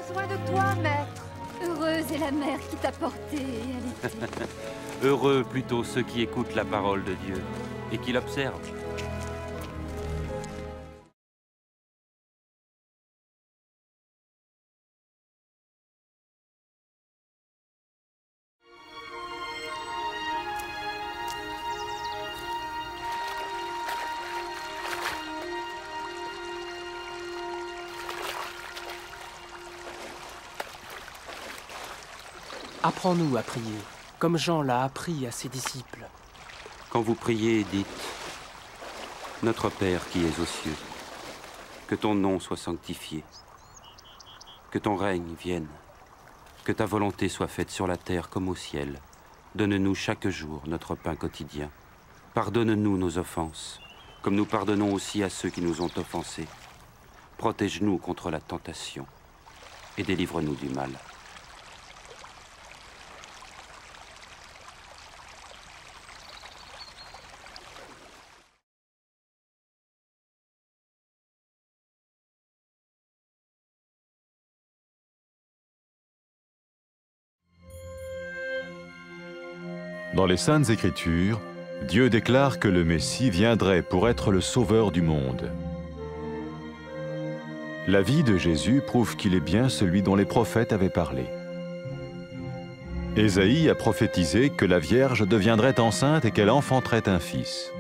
besoin de toi, maître. Heureuse est la mère qui t'a porté et allaitée. Heureux plutôt ceux qui écoutent la parole de Dieu et qui l'observent. Apprends-nous à prier, comme Jean l'a appris à ses disciples. Quand vous priez, dites « Notre Père qui es aux cieux, que ton nom soit sanctifié, que ton règne vienne, que ta volonté soit faite sur la terre comme au ciel. Donne-nous chaque jour notre pain quotidien. Pardonne-nous nos offenses, comme nous pardonnons aussi à ceux qui nous ont offensés. Protège-nous contre la tentation et délivre-nous du mal. » Dans les Saintes Écritures, Dieu déclare que le Messie viendrait pour être le sauveur du monde. La vie de Jésus prouve qu'il est bien celui dont les prophètes avaient parlé. Ésaïe a prophétisé que la Vierge deviendrait enceinte et qu'elle enfanterait un fils.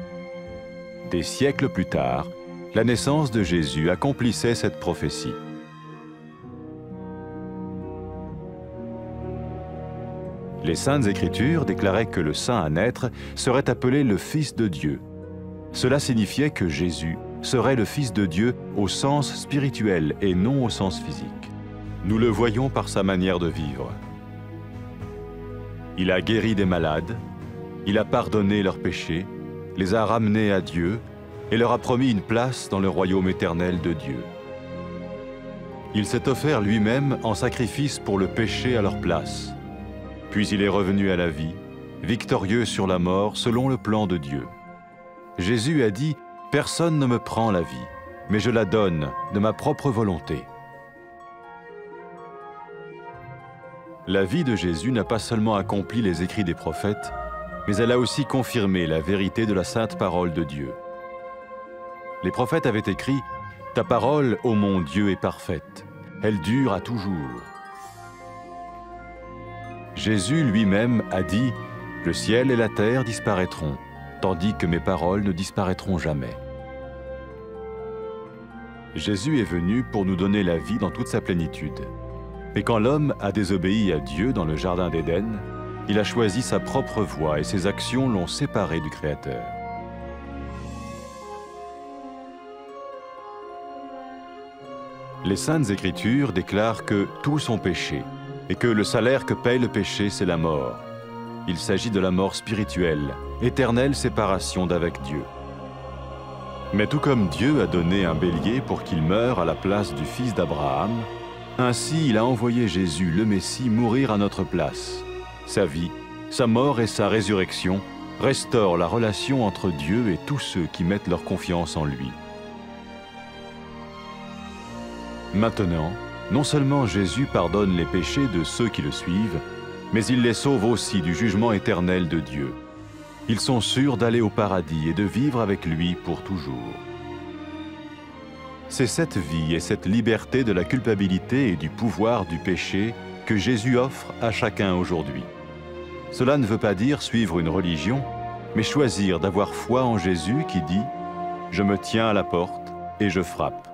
Des siècles plus tard, la naissance de Jésus accomplissait cette prophétie. Les Saintes Écritures déclaraient que le saint à naître serait appelé le Fils de Dieu. Cela signifiait que Jésus serait le Fils de Dieu au sens spirituel et non au sens physique. Nous le voyons par sa manière de vivre. Il a guéri des malades, il a pardonné leurs péchés, les a ramenés à Dieu et leur a promis une place dans le royaume éternel de Dieu. Il s'est offert lui-même en sacrifice pour le péché à leur place. Puis il est revenu à la vie, victorieux sur la mort selon le plan de Dieu. Jésus a dit « Personne ne me prend la vie, mais je la donne de ma propre volonté. » La vie de Jésus n'a pas seulement accompli les écrits des prophètes, mais elle a aussi confirmé la vérité de la sainte parole de Dieu. Les prophètes avaient écrit « Ta parole, ô mon Dieu, est parfaite, elle dure à toujours. » Jésus lui-même a dit « Le ciel et la terre disparaîtront, tandis que mes paroles ne disparaîtront jamais. » Jésus est venu pour nous donner la vie dans toute sa plénitude. Mais quand l'homme a désobéi à Dieu dans le jardin d'Éden, il a choisi sa propre voie et ses actions l'ont séparé du Créateur. Les Saintes Écritures déclarent que tous ont péché et que le salaire que paye le péché, c'est la mort. Il s'agit de la mort spirituelle, éternelle séparation d'avec Dieu. Mais tout comme Dieu a donné un bélier pour qu'il meure à la place du fils d'Abraham, ainsi il a envoyé Jésus, le Messie, mourir à notre place. Sa vie, sa mort et sa résurrection restaurent la relation entre Dieu et tous ceux qui mettent leur confiance en lui. Maintenant, non seulement Jésus pardonne les péchés de ceux qui le suivent, mais il les sauve aussi du jugement éternel de Dieu. Ils sont sûrs d'aller au paradis et de vivre avec lui pour toujours. C'est cette vie et cette liberté de la culpabilité et du pouvoir du péché que Jésus offre à chacun aujourd'hui. Cela ne veut pas dire suivre une religion, mais choisir d'avoir foi en Jésus qui dit « Je me tiens à la porte et je frappe.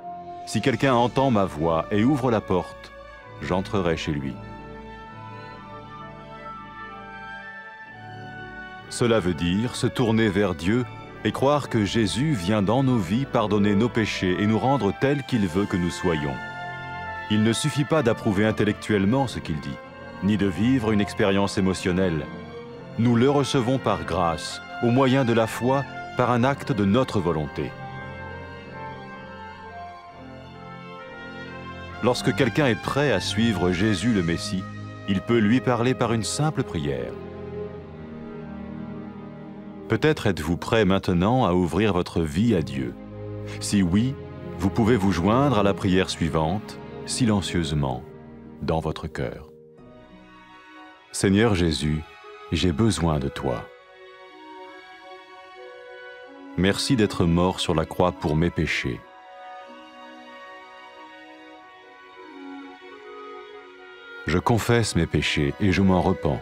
Si quelqu'un entend ma voix et ouvre la porte, j'entrerai chez lui. » Cela veut dire se tourner vers Dieu et croire que Jésus vient dans nos vies pardonner nos péchés et nous rendre tels qu'il veut que nous soyons. Il ne suffit pas d'approuver intellectuellement ce qu'il dit, ni de vivre une expérience émotionnelle. Nous le recevons par grâce, au moyen de la foi, par un acte de notre volonté. Lorsque quelqu'un est prêt à suivre Jésus le Messie, il peut lui parler par une simple prière. Peut-être êtes-vous prêt maintenant à ouvrir votre vie à Dieu. Si oui, vous pouvez vous joindre à la prière suivante, silencieusement. dans votre cœur. Seigneur Jésus, j'ai besoin de toi. Merci d'être mort sur la croix pour mes péchés. Je confesse mes péchés et je m'en repens.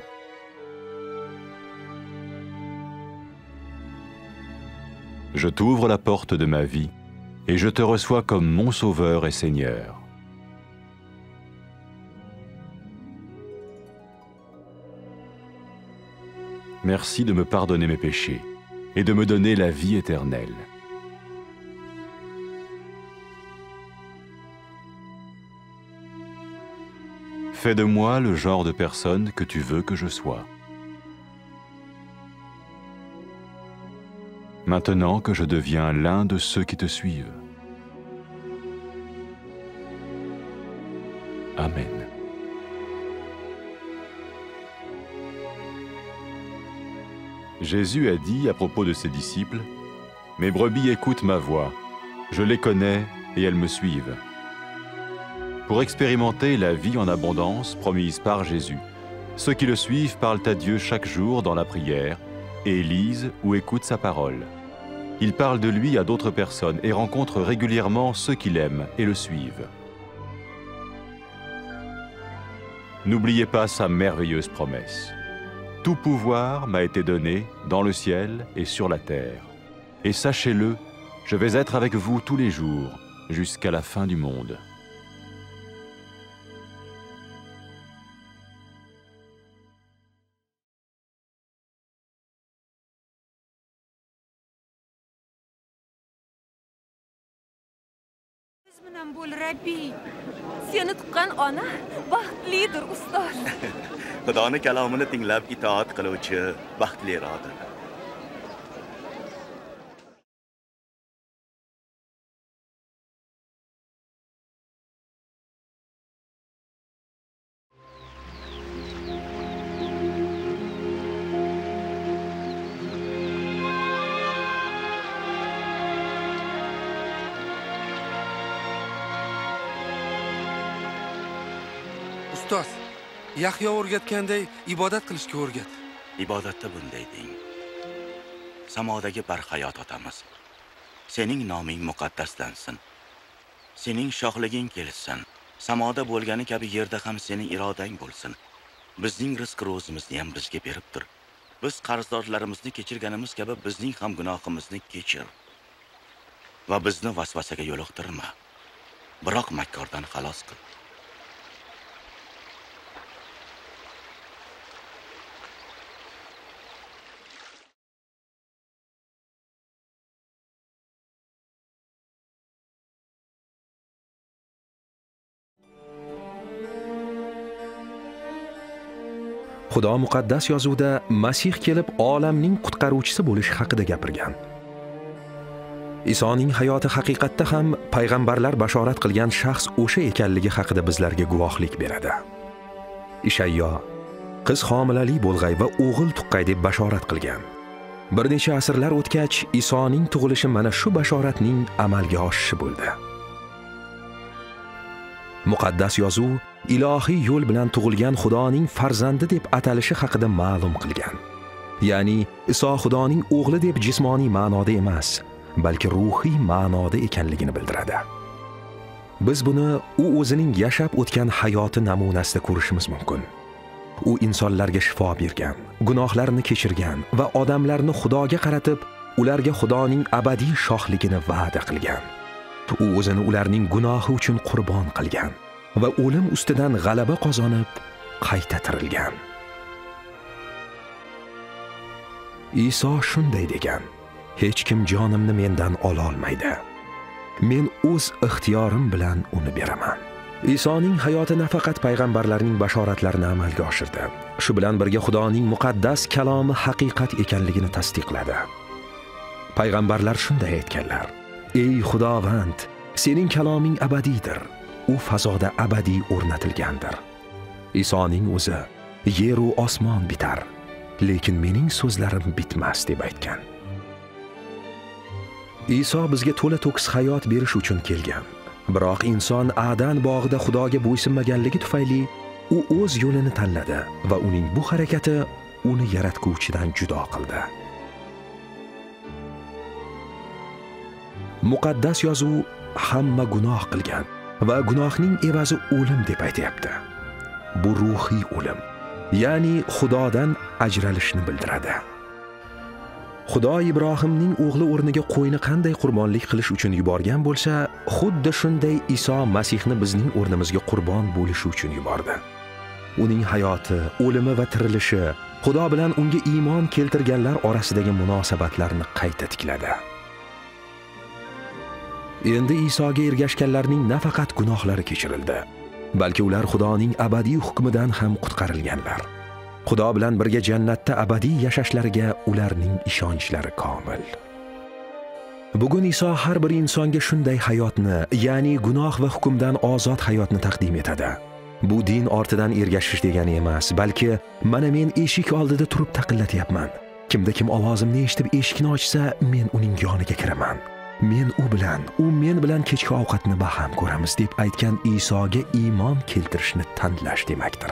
Je t'ouvre la porte de ma vie et je te reçois comme mon Sauveur et Seigneur. Merci de me pardonner mes péchés et de me donner la vie éternelle. Fais de moi le genre de personne que tu veux que je sois. Maintenant que je deviens l'un de ceux qui te suivent. Amen. Jésus a dit à propos de ses disciples, « Mes brebis écoutent ma voix, je les connais et elles me suivent. » Pour expérimenter la vie en abondance promise par Jésus, ceux qui le suivent parlent à Dieu chaque jour dans la prière et lisent ou écoutent sa parole. Ils parlent de lui à d'autres personnes et rencontrent régulièrement ceux qui l'aiment et le suivent. N'oubliez pas sa merveilleuse promesse. Tout pouvoir m'a été donné dans le ciel et sur la terre. Et sachez-le, je vais être avec vous tous les jours, jusqu'à la fin du monde. Seni tuqqan ona baxtlidir ustoz. Xudoning kalomini tinglab itoat qiluvchi baxtlirodir. Ustoz, Yahyo o'rgatganday ibodat qilishga o'rgat. Ibodatda bunday deng. Samodagi barhayot otamiz, sening noming muqaddaslansin. Sening shohliging kelsin. Samoda bo'lgani kabi yerda ham sening irodang bo'lsin. Bizning rizq ro'zimizni ham bizga berib tur. Biz qarzdorlarimizni kechirganimiz kabi bizning ham gunohimizni kechir. Va bizni vasvasaga yo'liqtirma. Biroq makkordan xalos qil. Xudo muqaddas yozuvda Masih kelib olamning qutqaruvchisi bo'lishi haqida gapirgan. Isoning hayoti haqiqatda ham payg'ambarlar bashorat qilgan shaxs o'sha ekanligi haqida bizlarga guvohlik beradi. Ishayyo qiz homilali bo'lg'ay va o'g'il tuqqay deb bashorat qilgan. Bir necha asrlar o'tgach, Isoning tug'ilishi mana shu bashoratning amalga oshishi bo'ldi. Muqaddas yozuv ilohiy yo'l bilan tug'ilgan Xudoning farzandi deb atalishi haqida ma'lum qilgan. Ya'ni Iso Xudoning o'g'li deb jismoniy ma'noda emas, balki ruhiy ma'noda ekanligini bildiradi. Biz buni u o'zining yashab o'tgan hayoti namunasida ko'rishimiz mumkin. U insonlarga shifo bergan, gunohlarni kechirgan va odamlarni Xudoga qaratib, ularga Xudoning abadiy shohligini va'da qilgan. U o'zini ularning gunohi uchun qurbon qilgan va o'lim ustidan g'alaba qozonib, qayta tirilgan. Iso shunday degan: hech kim jonimni mendan ola olmaydi. Men o'z ixtiyorim bilan uni beraman. Isoning hayoti nafaqat payg'ambarlarning bashoratlarini amalga oshirdi. Shu bilan birga Xudoning muqaddas kalomi haqiqat ekanligini tasdiqladi. Payg'ambarlar shunday aytganlar: ey Xudovand, sening kaloming abadiydir. U fazoda abadiy o'rnatilgandir. Isoning o'zi: yer va osmon bitar, lekin mening so'zlarim bitmas deb aytgan. Iso bizga to'la to'kis hayot berish uchun kelgan Biroq inson Adan bog'ida Xudoga bo'ysunmaganligi tufayli u o'z yo'lini tanladi va uning bu harakati uni yaratguvchidan judo qildi. Muqaddas yozuv hamma gunoh qilgan va gunohning evazi o'lim deb aytayapti. Bu ruhiy o'lim, ya'ni Xudodan ajralishni bildiradi. Xudo Ibrohimning o'g'li o'rniga qo'yni qanday qurbonlik qilish uchun yuborgan bo'lsa, xuddi shunday Iso Masihni bizning o'rnimizga qurbon bo'lishi uchun yubordi. Uning hayoti, o'limi va tirilishi Xudo bilan unga iymon keltirganlar orasidagi munosabatlarni qayta tikladi. Endi Isoga ergashganlarning nafaqat gunohlari kechirildi, balki ular Xudoning abadiy hukmidan ham qutqarilganlar. Xudo bilan birga jannatda abadiy yashashlariga ularning ishonchlari komil. Bugun Iso har bir insonga shunday hayotni, ya'ni gunoh va hukmdan ozod hayotni taqdim etadi. Bu din ortidan ergashish degani emas, balki mana men eshik oldida turib taqillatyapman. Kimda kim ovozimni eshitib eshikni ochsa, men uning yoniga kiraman. Men u men bilan kechki ovqatni baham ko'ramiz deb aytgan Isoga iymon keltirishni tanlash demakdir.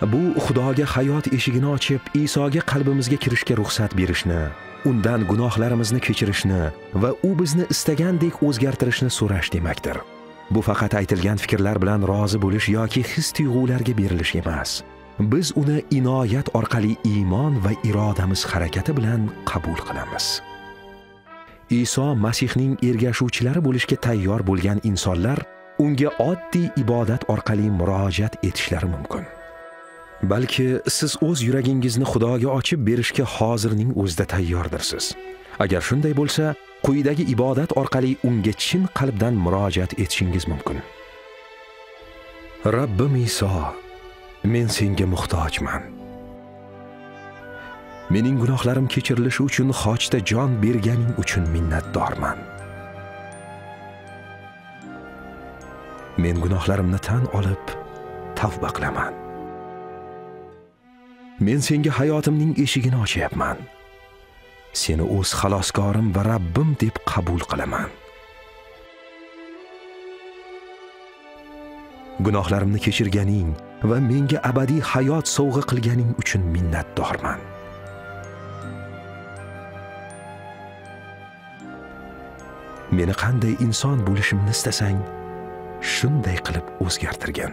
Bu Xudoga hayot eshigini ochib, Isoga qalbimizga kirishga ruxsat berishni, undan gunohlarimizni kechirishni va u bizni istagandek o'zgartirishni so'rash demakdir. Bu faqat aytilgan fikrlar bilan rozi bo'lish yoki his-tuyg'ularga berilish emas. Biz uni inoyat orqali iymon va irodamiz harakati bilan qabul qilamiz. Iso Masihning ergashuvchilari bo'lishga tayyor bo'lgan insonlar unga oddiy ibodat orqali murojaat etishlari mumkin. Balki siz o'z yuragingizni Xudoga ochib berishga hozirning o'zida tayyordirsiz. Agar shunday bo'lsa, quyidagi ibodat orqali unga chin qalbdan murojaat etishingiz mumkin. Rabbim Iso, men senga muhtojman. Mening gunohlarim kechirilishi uchun xochda jon berganing uchun minnatdorman. Men gunohlarimni tan olib, tavba qilaman. Men senga hayotimning eshigini ochyapman. Seni o'z xaloskorim va Rabbim deb qabul qilaman. Gunohlarimni kechirganing va menga abadiy hayot sovg'a qilganing uchun minnatdorman. Meni qanday inson bo'lishimni istasang, shunday qilib o'zgartirgin.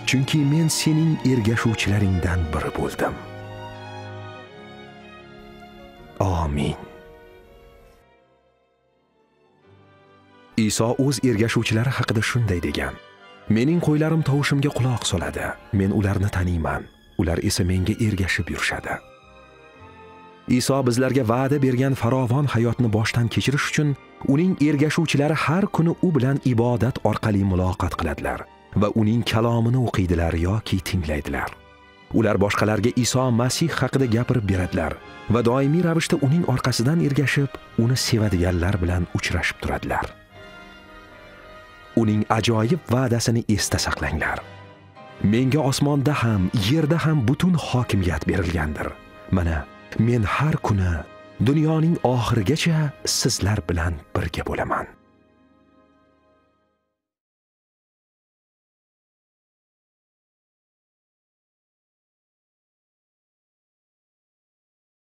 Chunki men sening ergashuvchilaringdan biri bo'ldim. Amin. Iso o'z ergashuvchilari haqida shunday degan: Mening qo'ylarim tovushimga quloq soladi. Men ularni taniyman. Ular esa menga ergashib yurishadi. Iso bizlarga va'da bergan farovon hayotni boshdan kechirish uchun uning ergashuvchilari har kuni u bilan ibodat orqali muloqot qiladilar va uning kalomini o'qiydilar yoki tinglaydilar. Ular boshqalarga Iso Masih haqida gapirib beradilar va doimiy ravishda uning orqasidan ergashib, uni sevadiganlar bilan uchrashib turadilar. Uning ajoyib va'dasini esda saqlanglar. Menga osmonda ham, yerda ham butun hokimiyat berilgandir. Mana men har kuni dunyoning oxirigacha sizlar bilan birga bo'laman.